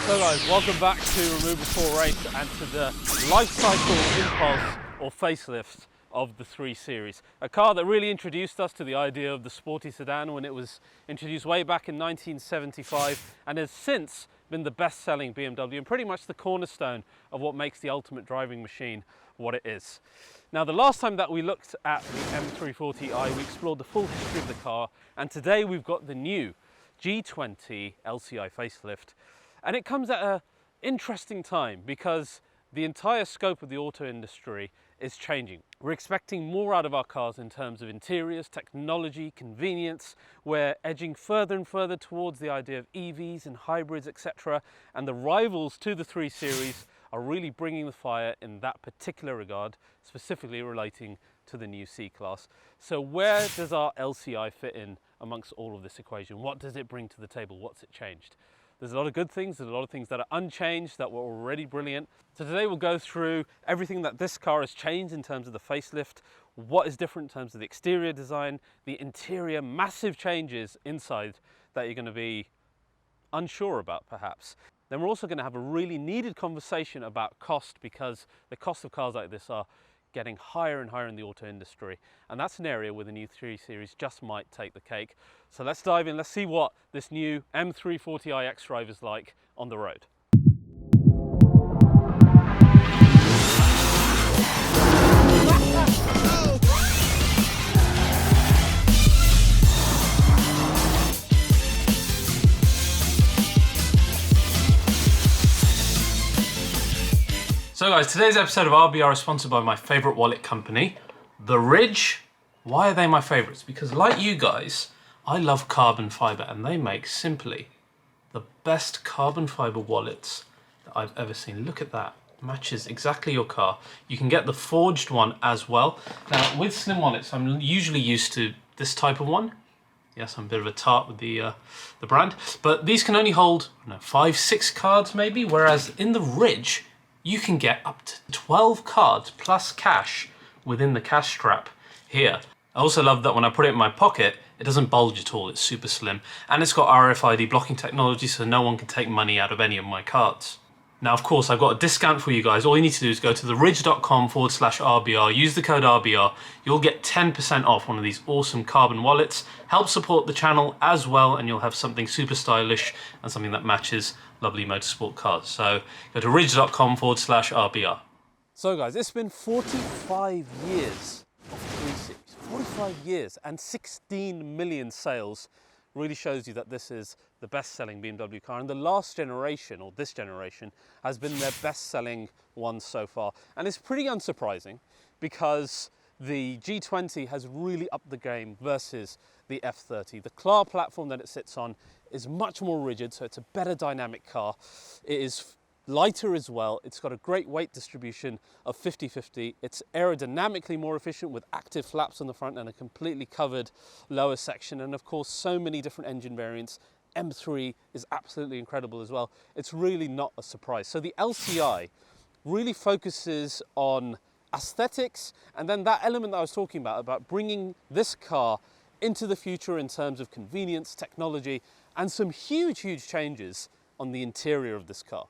So guys, welcome back to Remove Before Race and to the life cycle impulse or facelift of the 3 Series. A car that really introduced us to the idea of the sporty sedan when it was introduced way back in 1975 and has since been the best-selling BMW and pretty much the cornerstone of what makes the ultimate driving machine what it is. Now, the last time that we looked at the M340i, we explored the full history of the car, and today we've got the new G20 LCI facelift. And it comes at an interesting time because the entire scope of the auto industry is changing. We're expecting more out of our cars in terms of interiors, technology, convenience. We're edging further and further towards the idea of EVs and hybrids, etc. And the rivals to the 3 Series are really bringing the fire in that particular regard, specifically relating to the new C-Class. So where does our LCI fit in amongst all of this equation? What does it bring to the table? What's it changed? There's a lot of good things, there's a lot of things that are unchanged, that were already brilliant. So today we'll go through everything that this car has changed in terms of the facelift, what is different in terms of the exterior design, the interior, massive changes inside that you're going to be unsure about perhaps. Then we're also going to have a really needed conversation about cost, because the cost of cars like this are getting higher and higher in the auto industry, and that's an area where the new 3 Series just might take the cake. So let's dive in, let's see what this new M340i XDrive is like on the road. So guys, today's episode of RBR is sponsored by my favourite wallet company, The Ridge. Why are they my favourites? Because like you guys, I love carbon fibre, and they make simply the best carbon fibre wallets that I've ever seen. Look at that, matches exactly your car. You can get the forged one as well. Now with slim wallets, I'm usually used to this type of one. Yes, I'm a bit of a tart with the brand, but these can only hold 5, 6 cards maybe, whereas in the Ridge, you can get up to 12 cards plus cash within the cash strap here. I also love that when I put it in my pocket, it doesn't bulge at all, it's super slim. And it's got RFID blocking technology, so no one can take money out of any of my cards. Now, of course, I've got a discount for you guys. All you need to do is go to theridge.com/RBR, use the code RBR. You'll get 10% off one of these awesome carbon wallets. Help support the channel as well, and you'll have something super stylish and something that matches lovely motorsport cars. So go to ridge.com/RBR. So guys, it's been 45 years of 3 Series. 45 years and 16 million sales. Really shows you that this is the best-selling BMW car, and the last generation, or this generation, has been their best-selling one so far. And it's pretty unsurprising because the G20 has really upped the game versus the F30. The CLAR platform that it sits on is much more rigid, so it's a better dynamic car. It is lighter as well. It's got a great weight distribution of 50-50. It's aerodynamically more efficient with active flaps on the front and a completely covered lower section. And of course, so many different engine variants. M3 is absolutely incredible as well. It's really not a surprise. So the LCI really focuses on aesthetics, and then that element that I was talking about bringing this car into the future in terms of convenience, technology, and some huge, huge changes on the interior of this car.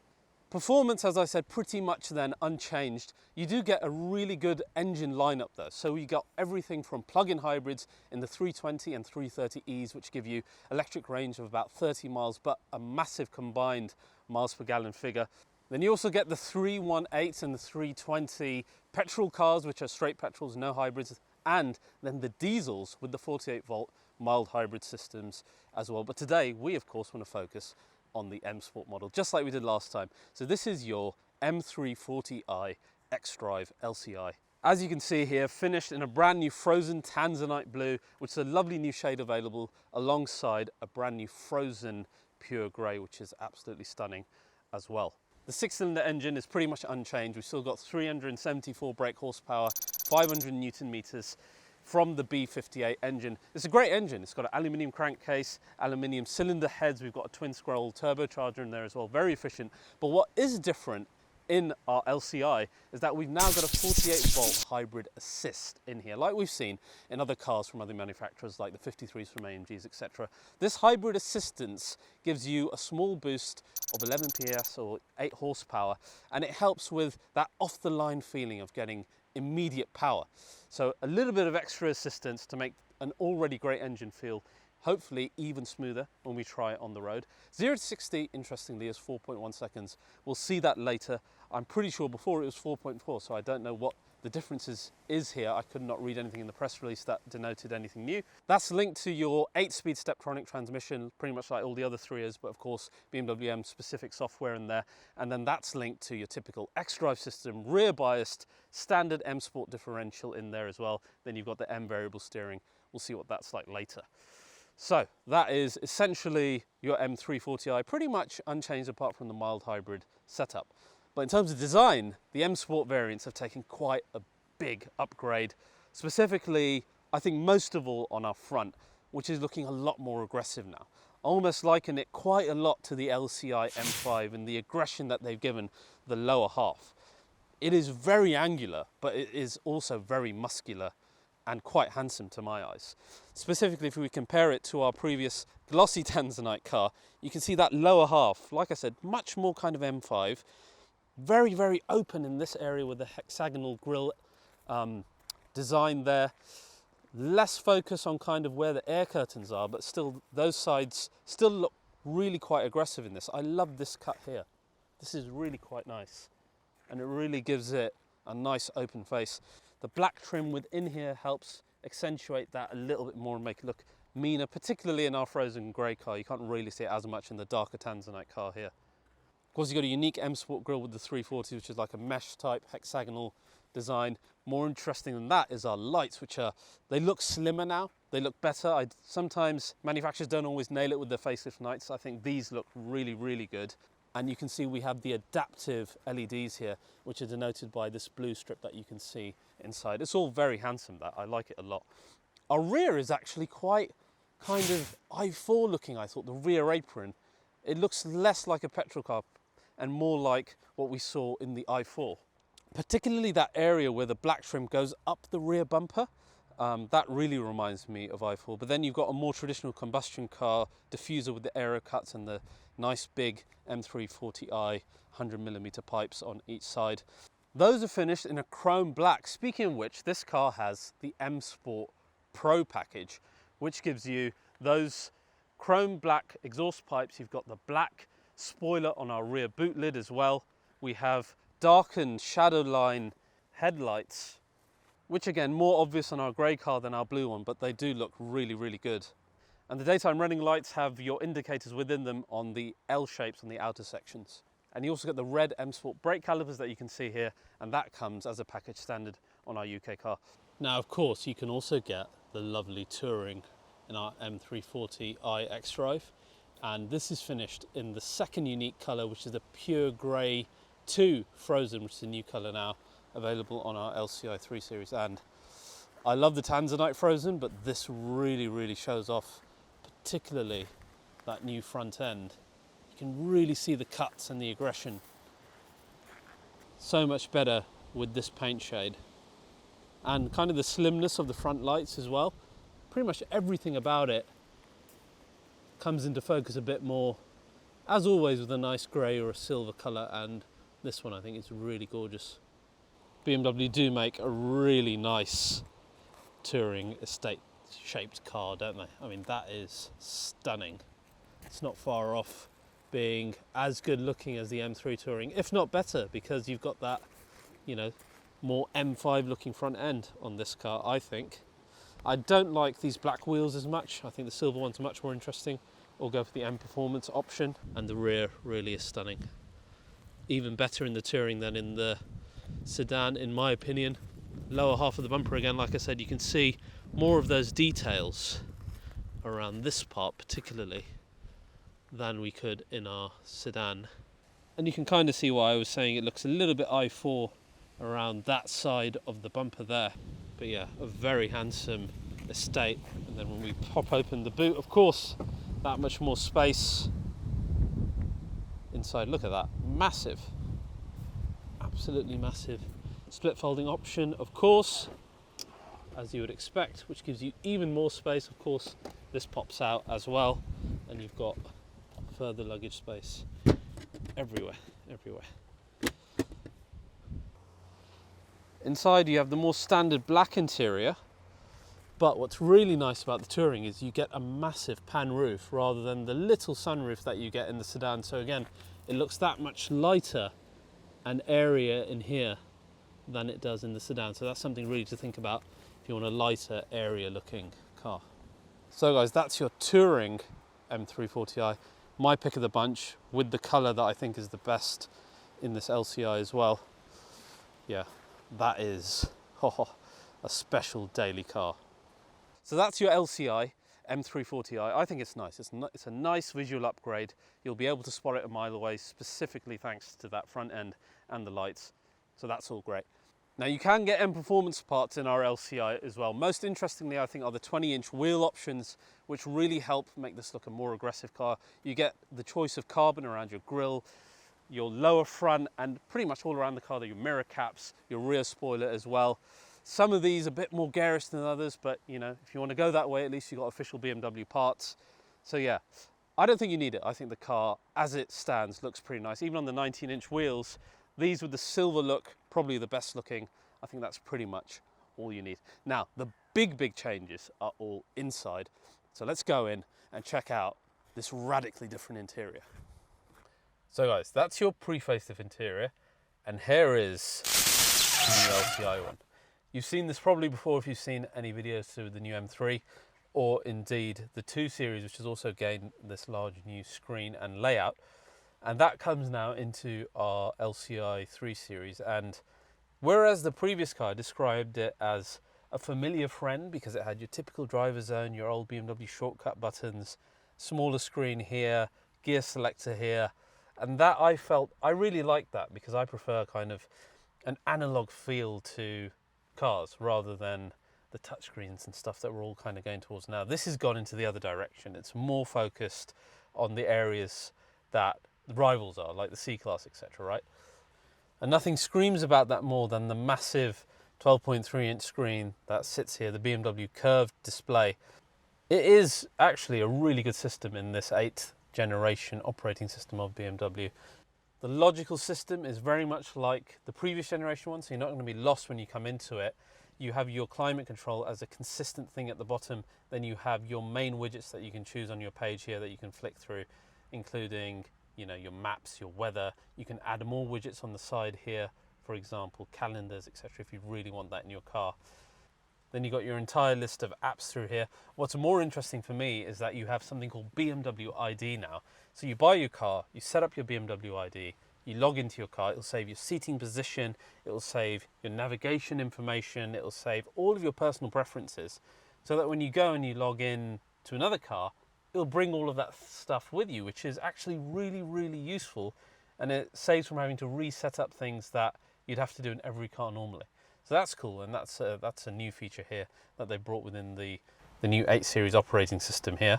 Performance, as I said, pretty much then unchanged. You do get a really good engine lineup though. So you got everything from plug-in hybrids in the 320 and 330Es, which give you electric range of about 30 miles, but a massive combined miles per gallon figure. Then you also get the 318s and the 320 petrol cars, which are straight petrols, no hybrids, and then the diesels with the 48-volt mild hybrid systems as well. But today, we of course want to focus on the M Sport model, just like we did last time. So this is your M340i XDrive LCI. As you can see here, finished in a brand new frozen tanzanite blue, which is a lovely new shade available alongside a brand new frozen pure grey, which is absolutely stunning as well. The 6-cylinder engine is pretty much unchanged. We've still got 374 brake horsepower, 500 Newton meters from the B58 engine. It's a great engine. It's got an aluminium crankcase, aluminium cylinder heads. We've got a twin scroll turbocharger in there as well, very efficient. But what is different in our LCI is that we've now got a 48-volt hybrid assist in here, like we've seen in other cars from other manufacturers like the 53s from AMGs, etc. This hybrid assistance gives you a small boost of 11 PS or 8 horsepower, and it helps with that off-the-line feeling of getting immediate power. So a little bit of extra assistance to make an already great engine feel hopefully even smoother when we try it on the road. 0 to 60, interestingly, is 4.1 seconds. We'll see that later. I'm pretty sure before it was 4.4, so I don't know what the difference is here. I could not read anything in the press release that denoted anything new. That's linked to your 8-speed Steptronic transmission, pretty much like all the other 3s, but of course BMW M specific software in there. And then that's linked to your typical XDrive system, rear biased, standard M Sport differential in there as well. Then you've got the M variable steering. We'll see what that's like later. So that is essentially your M340i, pretty much unchanged apart from the mild hybrid setup. But in terms of design, the M Sport variants have taken quite a big upgrade. Specifically, I think most of all on our front, which is looking a lot more aggressive now. I almost liken it quite a lot to the LCI M5 and the aggression that they've given the lower half. It is very angular, but it is also very muscular and quite handsome to my eyes. Specifically, if we compare it to our previous glossy Tanzanite car, you can see that lower half, like I said, much more kind of M5, very, very open in this area with the hexagonal grille design there. Less focus on kind of where the air curtains are, but still those sides still look really quite aggressive in this. I love this cut here. This is really quite nice, and it really gives it a nice open face. The black trim within here helps accentuate that a little bit more and make it look meaner, particularly in our frozen grey car. You can't really see it as much in the darker Tanzanite car here. Of course, you've got a unique M Sport grille with the 340, which is like a mesh type hexagonal design. More interesting than that is our lights, which they look slimmer now. They look better. Sometimes manufacturers don't always nail it with their facelift lights. I think these look really, really good. And you can see we have the adaptive LEDs here, which are denoted by this blue strip that you can see inside. It's all very handsome, that. I like it a lot. Our rear is actually quite kind of i4 looking, I thought, the rear apron. It looks less like a petrol car and more like what we saw in the i4. Particularly that area where the black trim goes up the rear bumper. That really reminds me of i4. But then you've got a more traditional combustion car diffuser with the aero cuts and the nice big M340i 100mm pipes on each side. Those are finished in a chrome black. Speaking of which, this car has the M Sport Pro package, which gives you those chrome black exhaust pipes. You've got the black spoiler on our rear boot lid as well. We have darkened shadow line headlights, which again, more obvious on our grey car than our blue one, but they do look really, really good. And the daytime running lights have your indicators within them on the L shapes on the outer sections. And you also get the red M Sport brake calipers that you can see here, and that comes as a package standard on our UK car. Now, of course, you can also get the lovely touring in our M340i XDrive, and this is finished in the second unique colour, which is the pure grey 2 frozen, which is a new colour now available on our LCI 3 Series. And I love the Tanzanite frozen, but this really, really shows off, particularly that new front end. You can really see the cuts and the aggression. So much better with this paint shade. And kind of the slimness of the front lights as well. Pretty much everything about it comes into focus a bit more, as always, with a nice grey or a silver colour, and this one I think is really gorgeous. BMW do make a really nice touring estate shaped car, don't they? I mean, that is stunning. It's not far off being as good looking as the M3 Touring, if not better, because you've got that, you know, more M5 looking front end on this car, I think. I don't like these black wheels as much. I think the silver ones are much more interesting. Or go for the M Performance option. And the rear really is stunning. Even better in the Touring than in the sedan, in my opinion. Lower half of the bumper again, like I said, you can see more of those details around this part particularly than we could in our sedan. And you can kind of see why I was saying it looks a little bit i4 around that side of the bumper there. But yeah, a very handsome estate. And then when we pop open the boot, of course, that much more space inside. Look at that, massive. absolutely massive split folding option, of course, as you would expect, which gives you even more space. Of course, this pops out as well, and you've got further luggage space everywhere. Inside you have the more standard black interior, but what's really nice about the Touring is you get a massive pan roof rather than the little sunroof that you get in the sedan. So again, it looks that much lighter and airier in here than it does in the sedan. So that's something really to think about if you want a lighter, airier looking car. So guys, that's your Touring M340i. My pick of the bunch, with the colour that I think is the best in this LCI as well. Yeah, that is a special daily car. So that's your LCI M340i. I think it's nice. It's a nice visual upgrade. You'll be able to spot it a mile away, specifically thanks to that front end and the lights. So that's all great. Now you can get M Performance parts in our LCI as well. Most interestingly, I think, are the 20-inch wheel options, which really help make this look a more aggressive car. You get the choice of carbon around your grille, your lower front, and pretty much all around the car, your mirror caps, your rear spoiler as well. Some of these are a bit more garish than others, but you know, if you want to go that way, at least you've got official BMW parts. So yeah, I don't think you need it. I think the car, as it stands, looks pretty nice. Even on the 19-inch wheels, these with the silver look, probably the best looking. I think that's pretty much all you need. Now, the big changes are all inside. So let's go in and check out this radically different interior. So guys, that's your pre-facelift interior, and here is the new LCI one. You've seen this probably before if you've seen any videos to the new M3, or indeed the 2 Series, which has also gained this large new screen and layout. And that comes now into our LCI 3 Series. And whereas the previous car described it as a familiar friend because it had your typical driver zone, your old BMW shortcut buttons, smaller screen here, gear selector here, and that I really like that because I prefer kind of an analog feel to cars rather than the touchscreens and stuff that we're all kind of going towards now. This has gone into the other direction. It's more focused on the areas that the rivals are, like the C-Class, etc., right? And nothing screams about that more than the massive 12.3-inch screen that sits here, the BMW curved display. It is actually a really good system in this 8th generation operating system of BMW. The logical system is very much like the previous generation one, so you're not going to be lost when you come into it. You have your climate control as a consistent thing at the bottom, then you have your main widgets that you can choose on your page here that you can flick through, including, you know, your maps, your weather. You can add more widgets on the side here, for example, calendars, etc., if you really want that in your car. Then you've got your entire list of apps through here. What's more interesting for me is that you have something called BMW ID now. So you buy your car, you set up your BMW ID, you log into your car, it'll save your seating position, it'll save your navigation information, it'll save all of your personal preferences, so that when you go and you log in to another car, it'll bring all of that stuff with you, which is actually really useful, and it saves from having to reset up things that you'd have to do in every car normally. So that's cool, and that's a new feature here that they brought within the new 8 Series operating system here.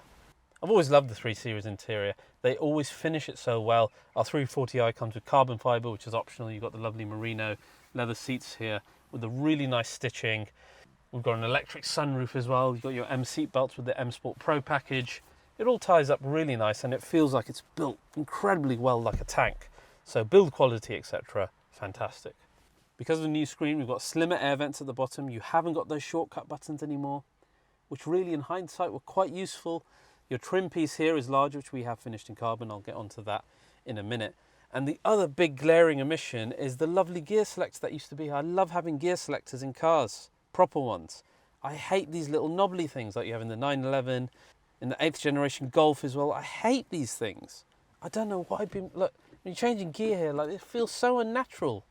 I've always loved the 3 Series interior. They always finish it so well. Our 340i comes with carbon fibre, which is optional. You've got the lovely merino leather seats here with the really nice stitching. We've got an electric sunroof as well. You've got your M seat belts with the M Sport Pro package. It all ties up really nice, and it feels like it's built incredibly well, like a tank. So build quality, etc., fantastic. Because of the new screen, we've got slimmer air vents at the bottom. You haven't got those shortcut buttons anymore, which really in hindsight were quite useful. Your trim piece here is larger, which we have finished in carbon. I'll get onto that in a minute. And the other big glaring omission is the lovely gear selector that used to be. I love having gear selectors in cars, proper ones. I hate these little knobbly things like you have in the 911, in the 8th generation Golf as well. I hate these things. I don't know why. Look, when you're changing gear here, like, it feels so unnatural.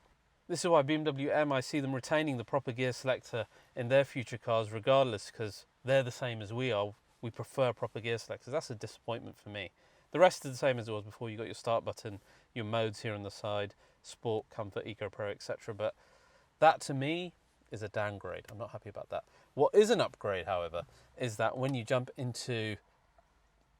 This is why BMW M, I see them retaining the proper gear selector in their future cars regardless, because they're the same as we are. We prefer proper gear selectors. That's a disappointment for me. The rest is the same as it was before. You got your start button, your modes here on the side, Sport, Comfort, Eco Pro, etc. But that to me is a downgrade. I'm not happy about that. What is an upgrade, however, is that when you jump into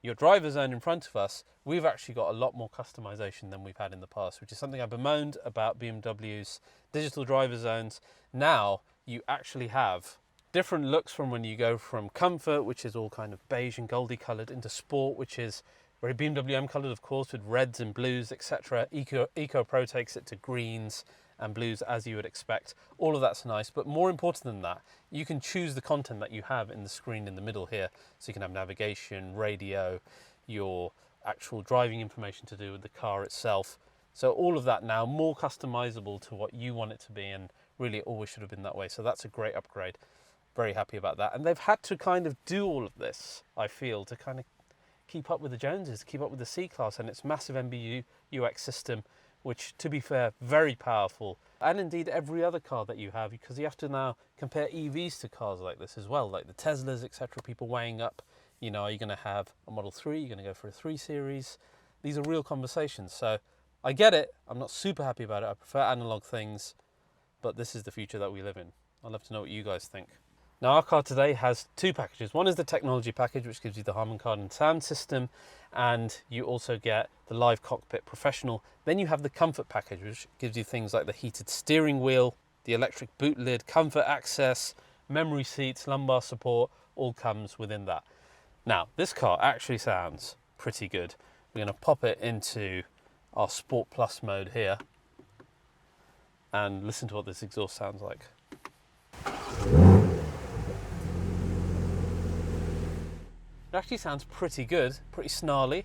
your driver zone in front of us, we've actually got a lot more customization than we've had in the past, which is something I bemoaned about BMW's digital driver zones. Now you actually have different looks from when you go from comfort, which is all kind of beige and goldy coloured, into sport, which is very BMW M coloured, of course, with reds and blues, etc. Eco Pro takes it to greens and blues, as you would expect. All of that's nice, but more important than that, you can choose the content that you have in the screen in the middle here. So you can have navigation, radio, your actual driving information to do with the car itself. So all of that now more customizable to what you want it to be, and really it always should have been that way. So that's a great upgrade. Very happy about that. And they've had to kind of do all of this, I feel, to kind of keep up with the Joneses, keep up with the C-Class and its massive MBU UX system, which, to be fair, very powerful. And indeed every other car that you have, because you have to now compare EVs to cars like this as well, like the Teslas, etc. People weighing up, you know, are you going to have a Model 3? You're going to go for a 3 Series? These are real conversations. So I get it. I'm not super happy about it. I prefer analog things, but this is the future that we live in. I'd love to know what you guys think. Now, our car today has two packages. One is the technology package, which gives you the Harman Kardon sound system, and you also get the Live Cockpit Professional. Then you have the comfort package, which gives you things like the heated steering wheel, the electric boot lid, comfort access, memory seats, lumbar support, all comes within that. Now, this car actually sounds pretty good. We're going to pop it into our Sport Plus mode here and listen to what this exhaust sounds like. It actually sounds pretty good, pretty snarly.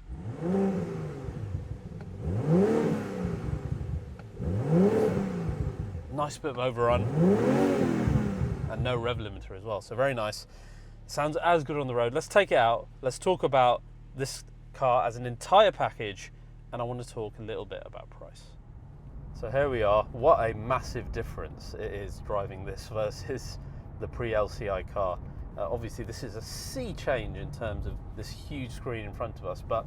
Nice bit of overrun and no rev limiter as well, so very nice. Sounds as good on the road. Let's take it out. Let's talk about this car as an entire package, and I want to talk a little bit about price. So here we are. What a massive difference it is driving this versus the pre-LCI car. Obviously this is a sea change in terms of this huge screen in front of us, but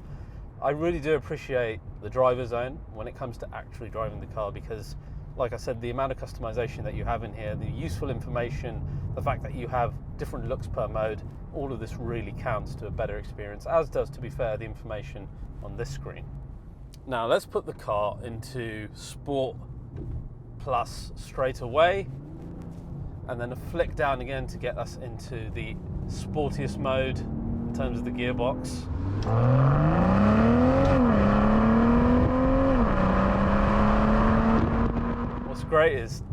I really do appreciate the driver zone when it comes to actually driving the car, because like I said, the amount of customization that you have in here, the useful information, the fact that you have different looks per mode, all of this really counts to a better experience, as does, to be fair, the information on this screen. Now let's put the car into Sport Plus straight away, and then a flick down again to get us into the sportiest mode in terms of the gearbox. What's great is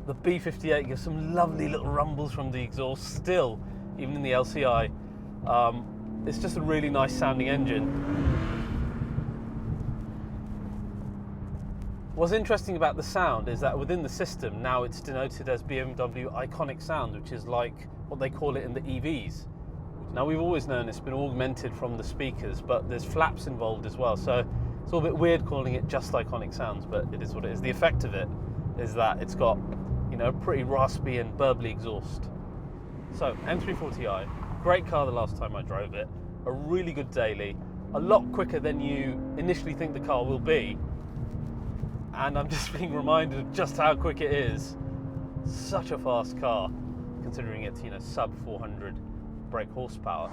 the B58 gives some lovely little rumbles from the exhaust still, even in the LCI. It's just a really nice sounding engine. What's interesting about the sound is that within the system now it's denoted as BMW Iconic Sound, which is like what they call it in the EVs. Now we've always known it's been augmented from the speakers, but there's flaps involved as well, so it's all a bit weird calling it just Iconic Sounds, but it is what it is. The effect of it is that it's got, you know, pretty raspy and burbly exhaust. So M340i, great car the last time I drove it, a really good daily, a lot quicker than you initially think the car will be. And I'm just being reminded of just how quick it is. Such a fast car, considering it's, you know, sub 400 brake horsepower.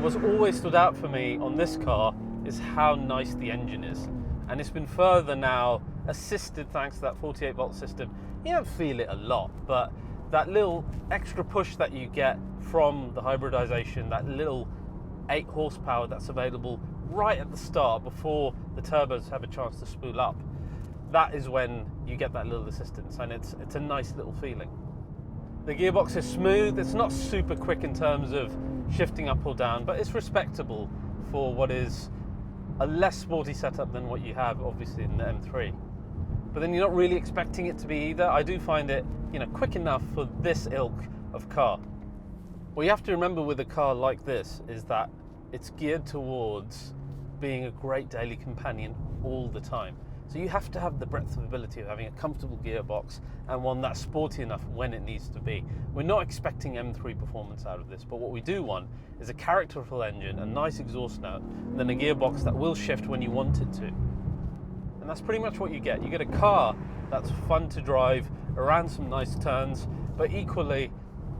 What's always stood out for me on this car is how nice the engine is. And it's been further now assisted thanks to that 48 volt system. You don't feel it a lot, but that little extra push that you get from the hybridization, that little 8 horsepower that's available right at the start before the turbos have a chance to spool up, that is when you get that little assistance, and it's a nice little feeling. The gearbox is smooth. It's not super quick in terms of shifting up or down, but it's respectable for what is a less sporty setup than what you have obviously in the M3. But then you're not really expecting it to be either. I do find it, you know, quick enough for this ilk of car. What you have to remember with a car like this is that it's geared towards being a great daily companion all the time. So you have to have the breadth of ability of having a comfortable gearbox and one that's sporty enough when it needs to be. We're not expecting M3 performance out of this, but what we do want is a characterful engine, a nice exhaust note, and then a gearbox that will shift when you want it to. And that's pretty much what you get. You get a car that's fun to drive around some nice turns, but equally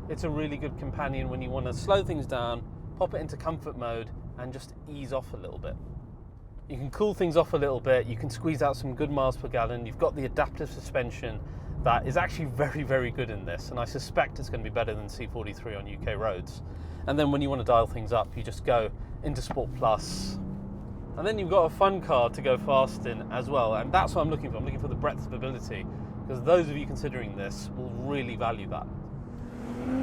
it's a really good companion when you want to slow things down, pop it into comfort mode and just ease off a little bit. You can cool things off a little bit, you can squeeze out some good miles per gallon, you've got the adaptive suspension that is actually very, very good in this, and I suspect it's going to be better than C43 on UK roads. And then when you want to dial things up, you just go into Sport Plus, and then you've got a fun car to go fast in as well, and that's what I'm looking for. I'm looking for the breadth of ability, because those of you considering this will really value that.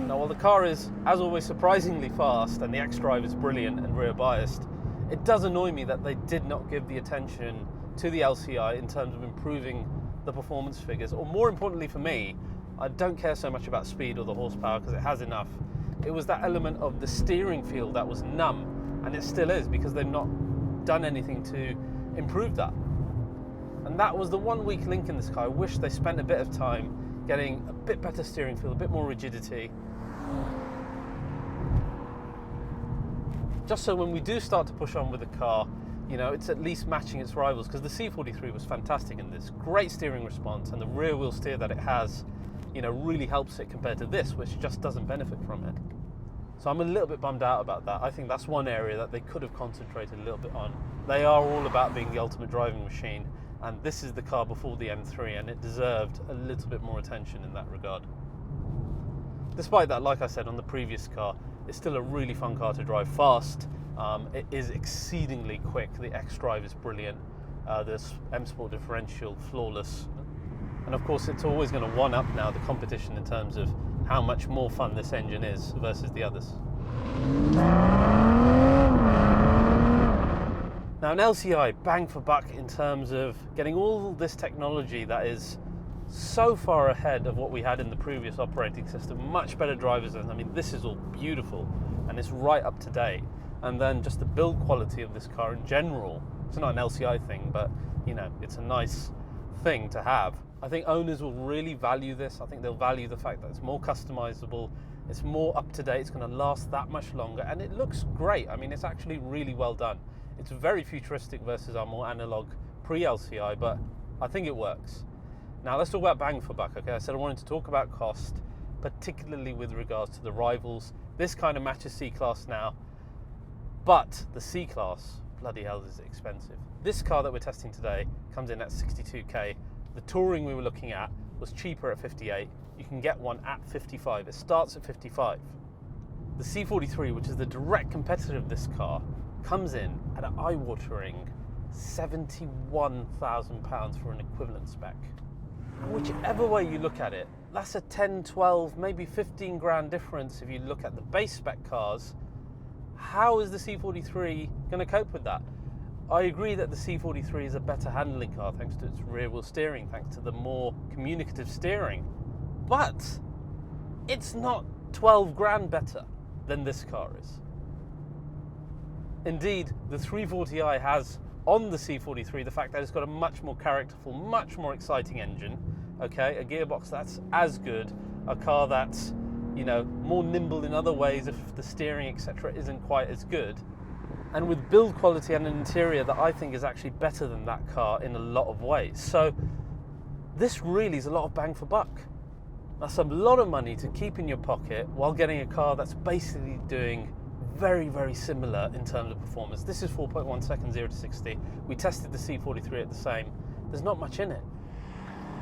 Now, while the car is, as always, surprisingly fast, and the XDrive is brilliant and rear biased, it does annoy me that they did not give the attention to the LCI in terms of improving the performance figures, or more importantly for me, I don't care so much about speed or the horsepower because it has enough. It was that element of the steering feel that was numb, and it still is, because they've not done anything to improve that. And that was the one weak link in this car. I wish they spent a bit of time getting a bit better steering feel, a bit more rigidity, just so when we do start to push on with the car, you know, it's at least matching its rivals, because the C43 was fantastic in this. Great steering response, and the rear wheel steer that it has, you know, really helps it compared to this, which just doesn't benefit from it. So I'm a little bit bummed out about that. I think that's one area that they could have concentrated a little bit on. They are all about being the ultimate driving machine, and this is the car before the M3, and it deserved a little bit more attention in that regard. Despite that, like I said on the previous car, it's still a really fun car to drive fast. It is exceedingly quick. The XDrive is brilliant. The M Sport differential, flawless. And of course, it's always going to one-up now the competition in terms of how much more fun this engine is versus the others. Now, an LCI, bang for buck in terms of getting all this technology that is so far ahead of what we had in the previous operating system. Much better drivers, and I mean, this is all beautiful and it's right up to date. And then just the build quality of this car in general. It's not an LCI thing, but you know, it's a nice thing to have. I think owners will really value this. I think they'll value the fact that it's more customizable, it's more up to date, it's going to last that much longer, and it looks great. I mean, it's actually really well done. It's very futuristic versus our more analog pre-LCI, but I think it works. Now let's talk about bang for buck. Okay, I said I wanted to talk about cost, particularly with regards to the rivals. This kind of matches C-Class now, but the C-Class, bloody hell, is expensive. This car that we're testing today comes in at 62k. The Touring we were looking at was cheaper at 58. You can get one at 55. It starts at 55. The C43, which is the direct competitor of this car, comes in at an eye-watering £71,000 for an equivalent spec. Whichever way you look at it, that's a 10, 12, maybe 15 grand difference if you look at the base spec cars. How is the C43 going to cope with that? I agree that the C43 is a better handling car thanks to its rear wheel steering, thanks to the more communicative steering, but it's not 12 grand better than this car is. Indeed, the 340i has on the C43 the fact that it's got a much more characterful, much more exciting engine, okay, a gearbox that's as good, a car that's, you know, more nimble in other ways if the steering, etc., isn't quite as good, and with build quality and an interior that I think is actually better than that car in a lot of ways. So this really is a lot of bang for buck. That's a lot of money to keep in your pocket while getting a car that's basically doing very, very similar in terms of performance. This is 4.1 seconds 0 to 60. We tested the C43 at the same. There's not much in it.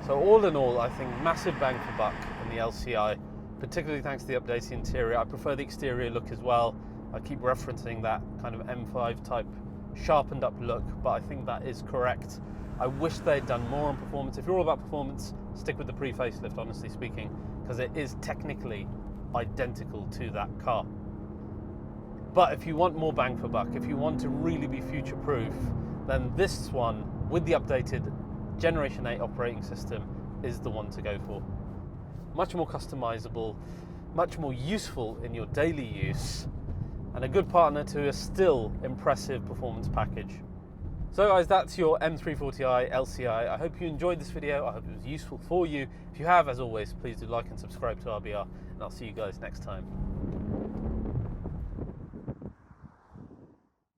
So all in all, I think massive bang for buck in the LCI, particularly thanks to the updated interior. I prefer the exterior look as well. I keep referencing that kind of M5 type sharpened up look, but I think that is correct. I wish they'd done more on performance. If you're all about performance, stick with the pre-facelift, honestly speaking, because it is technically identical to that car. But if you want more bang for buck, if you want to really be future-proof, then this one, with the updated Generation 8 operating system, is the one to go for. Much more customizable, much more useful in your daily use, and a good partner to a still impressive performance package. So guys, that's your M340i LCI. I hope you enjoyed this video. I hope it was useful for you. If you have, as always, please do like and subscribe to RBR, and I'll see you guys next time.